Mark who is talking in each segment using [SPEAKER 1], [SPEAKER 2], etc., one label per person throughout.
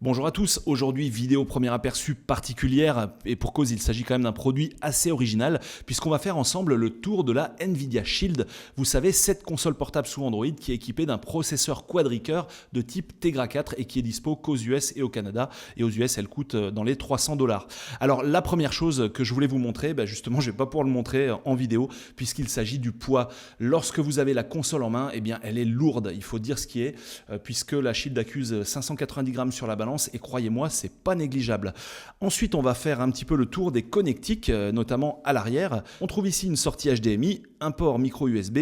[SPEAKER 1] Bonjour à tous, aujourd'hui vidéo premier aperçu particulière et pour cause il s'agit quand même d'un produit assez original puisqu'on va faire ensemble le tour de la Nvidia Shield. Vous savez, cette console portable sous Android qui est équipée d'un processeur quadricœur de type Tegra 4 et qui est dispo qu'aux US et au Canada, et aux US elle coûte dans les $300. Alors la première chose que je voulais vous montrer, justement je ne vais pas pouvoir le montrer en vidéo puisqu'il s'agit du poids. Lorsque vous avez la console en main, elle est lourde, il faut dire ce qui est, puisque la Shield accuse 590 grammes sur la balance. Et croyez-moi, c'est pas négligeable. Ensuite, on va faire un petit peu le tour des connectiques, notamment à l'arrière. On trouve ici une sortie HDMI, un port micro USB,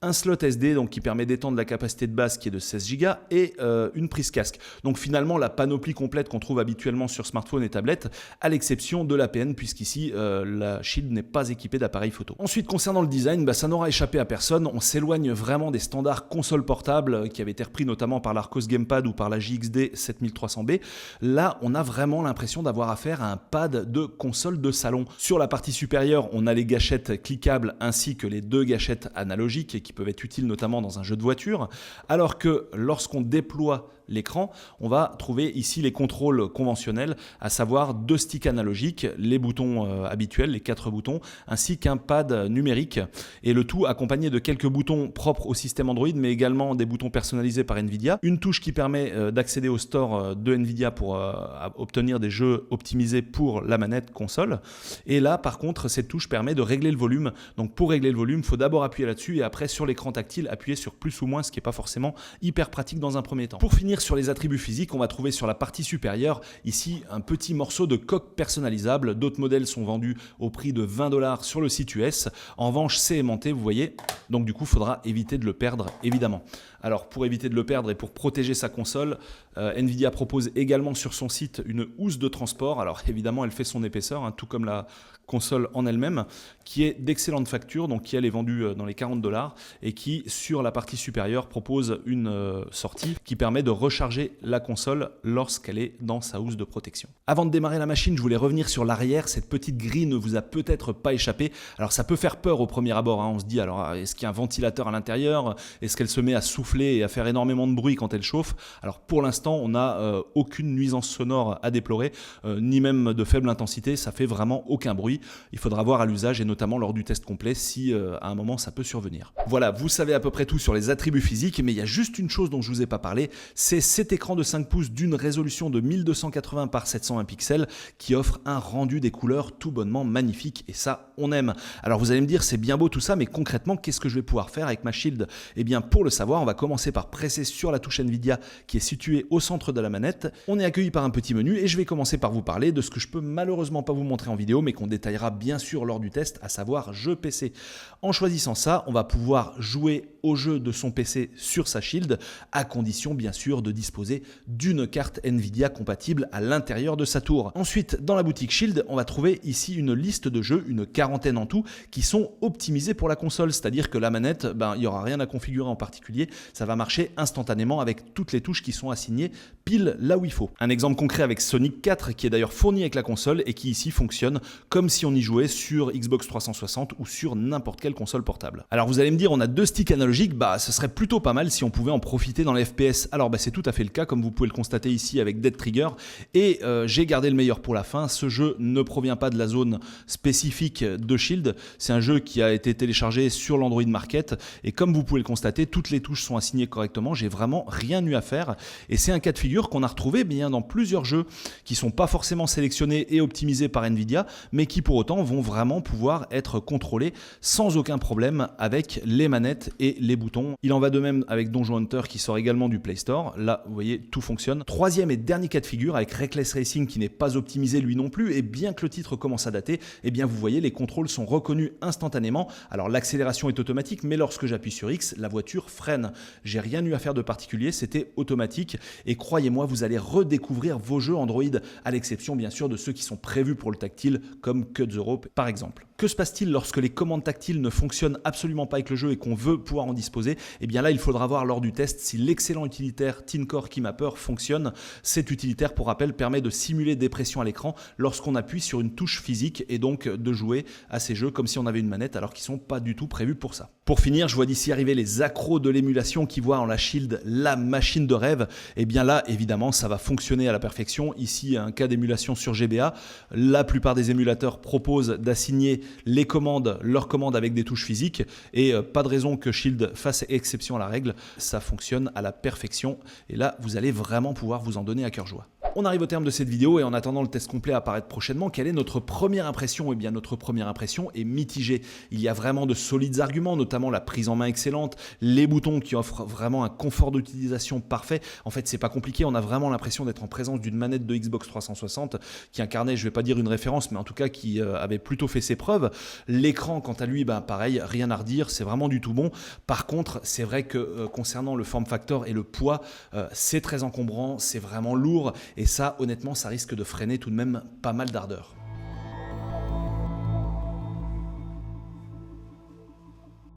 [SPEAKER 1] un slot SD donc qui permet d'étendre la capacité de base qui est de 16 Go et une prise casque. Donc finalement la panoplie complète qu'on trouve habituellement sur smartphone et tablette, à l'exception de l'APN puisqu'ici la Shield n'est pas équipée d'appareil photo. Ensuite concernant le design, ça n'aura échappé à personne, on s'éloigne vraiment des standards console portable qui avaient été repris notamment par l'Arcos Gamepad ou par la JXD 7300B. Là on a vraiment l'impression d'avoir affaire à un pad de console de salon. Sur la partie supérieure on a les gâchettes cliquables ainsi que les deux gâchettes analogiques qui peuvent être utiles notamment dans un jeu de voiture, alors que lorsqu'on déploie l'écran, on va trouver ici les contrôles conventionnels, à savoir deux sticks analogiques, les boutons habituels, les 4 boutons, ainsi qu'un pad numérique, et le tout accompagné de quelques boutons propres au système Android, mais également des boutons personnalisés par Nvidia, une touche qui permet d'accéder au store de Nvidia pour obtenir des jeux optimisés pour la manette console, et là par contre cette touche permet de régler le volume. Donc pour régler le volume, il faut d'abord appuyer là-dessus et après sur l'écran tactile appuyer sur plus ou moins, ce qui n'est pas forcément hyper pratique dans un premier temps. Pour finir sur les attributs physiques, on va trouver sur la partie supérieure ici un petit morceau de coque personnalisable. D'autres modèles sont vendus au prix de $20 sur le site US. En revanche, c'est aimanté, vous voyez. Donc du coup, il faudra éviter de le perdre, évidemment. Alors pour éviter de le perdre et pour protéger sa console, Nvidia propose également sur son site une housse de transport. Alors évidemment, elle fait son épaisseur, tout comme la console en elle-même, qui est d'excellente facture, donc qui elle est vendue dans les $40 et qui sur la partie supérieure propose une sortie qui permet de recharger la console lorsqu'elle est dans sa housse de protection. Avant de démarrer la machine, je voulais revenir sur l'arrière. Cette petite grille ne vous a peut-être pas échappé. Alors ça peut faire peur au premier abord, on se dit alors est-ce qu'il y a un ventilateur à l'intérieur? Est-ce qu'elle se met à souffler et à faire énormément de bruit quand elle chauffe? Alors pour l'instant on n'a aucune nuisance sonore à déplorer, ni même de faible intensité, ça fait vraiment aucun bruit. Il faudra voir à l'usage et notamment lors du test complet si à un moment ça peut survenir. Voilà, vous savez à peu près tout sur les attributs physiques, mais il y a juste une chose dont je ne vous ai pas parlé, c'est cet écran de 5 pouces d'une résolution de 1280 par 720 pixels qui offre un rendu des couleurs tout bonnement magnifique, et ça on aime. Alors vous allez me dire c'est bien beau tout ça, mais concrètement qu'est-ce que je vais pouvoir faire avec ma Shield? Eh bien pour le savoir, on va commencer par presser sur la touche Nvidia qui est située au centre de la manette. On est accueilli par un petit menu et je vais commencer par vous parler de ce que je peux malheureusement pas vous montrer en vidéo mais qu'on détaillera bien sûr lors du test, à savoir jeu PC. En choisissant ça, on va pouvoir jouer au jeu de son PC sur sa Shield, à condition bien sûr de disposer d'une carte Nvidia compatible à l'intérieur de sa tour. Ensuite, dans la boutique Shield, on va trouver ici une liste de jeux, une quarantaine en tout, qui sont optimisés pour la console, c'est-à-dire que la manette, il n'y aura rien à configurer en particulier, ça va marcher instantanément avec toutes les touches qui sont assignées pile là où il faut. Un exemple concret avec Sonic 4 qui est d'ailleurs fourni avec la console et qui ici fonctionne comme si on y jouait sur Xbox 360 ou sur n'importe quelle console portable. Alors vous allez me dire, on a deux sticks analogiques, ce serait plutôt pas mal si on pouvait en profiter dans les FPS. Alors c'est tout à fait le cas, comme vous pouvez le constater ici avec Dead Trigger, et j'ai gardé le meilleur pour la fin. Ce jeu ne provient pas de la zone spécifique de Shield, c'est un jeu qui a été téléchargé sur l'Android Market, et comme vous pouvez le constater, toutes les touches sont assignées correctement, j'ai vraiment rien eu à faire, et c'est un cas de figure qu'on a retrouvé bien dans plusieurs jeux qui sont pas forcément sélectionnés et optimisés par Nvidia, mais qui pour autant vont vraiment pouvoir être contrôlés sans aucun problème avec les manettes et les boutons. Il en va de même avec Donjon Hunter qui sort également du Play Store. Là, vous voyez, tout fonctionne. Troisième et dernier cas de figure avec Reckless Racing qui n'est pas optimisé lui non plus, et bien que le titre commence à dater, vous voyez, les contrôles sont reconnus instantanément. Alors l'accélération est automatique, mais lorsque j'appuie sur X, la voiture freine. J'ai rien eu à faire de particulier, c'était automatique, et croyez-moi, vous allez redécouvrir vos jeux Android, à l'exception bien sûr de ceux qui sont prévus pour le tactile, comme Cut the Rope par exemple. Que se passe-t-il lorsque les commandes tactiles ne fonctionnent absolument pas avec le jeu et qu'on veut pouvoir en disposer? Eh bien là, il faudra voir lors du test si l'excellent utilitaire TeenCore Keymapper fonctionne. Cet utilitaire, pour rappel, permet de simuler des pressions à l'écran lorsqu'on appuie sur une touche physique et donc de jouer à ces jeux comme si on avait une manette alors qu'ils sont pas du tout prévus pour ça. Pour finir, je vois d'ici arriver les accros de l'émulation qui voient en la Shield la machine de rêve. Et bien là, évidemment, ça va fonctionner à la perfection. Ici, un cas d'émulation sur GBA. La plupart des émulateurs proposent d'assigner leurs commandes avec des touches physiques et pas de raison que Shield fasse exception à la règle. Ça fonctionne à la perfection et là, vous allez vraiment pouvoir vous en donner à cœur joie. On arrive au terme de cette vidéo et en attendant le test complet à apparaître prochainement, quelle est notre première impression? Eh bien, notre première impression est mitigée. Il y a vraiment de solides arguments, notamment la prise en main excellente, les boutons qui offrent vraiment un confort d'utilisation parfait. En fait, c'est pas compliqué, on a vraiment l'impression d'être en présence d'une manette de Xbox 360 qui incarnait, je vais pas dire une référence, mais en tout cas qui avait plutôt fait ses preuves. L'écran, quant à lui, pareil, rien à redire, c'est vraiment du tout bon. Par contre, c'est vrai que concernant le form factor et le poids, c'est très encombrant, c'est vraiment lourd et ça, honnêtement, ça risque de freiner tout de même pas mal d'ardeur.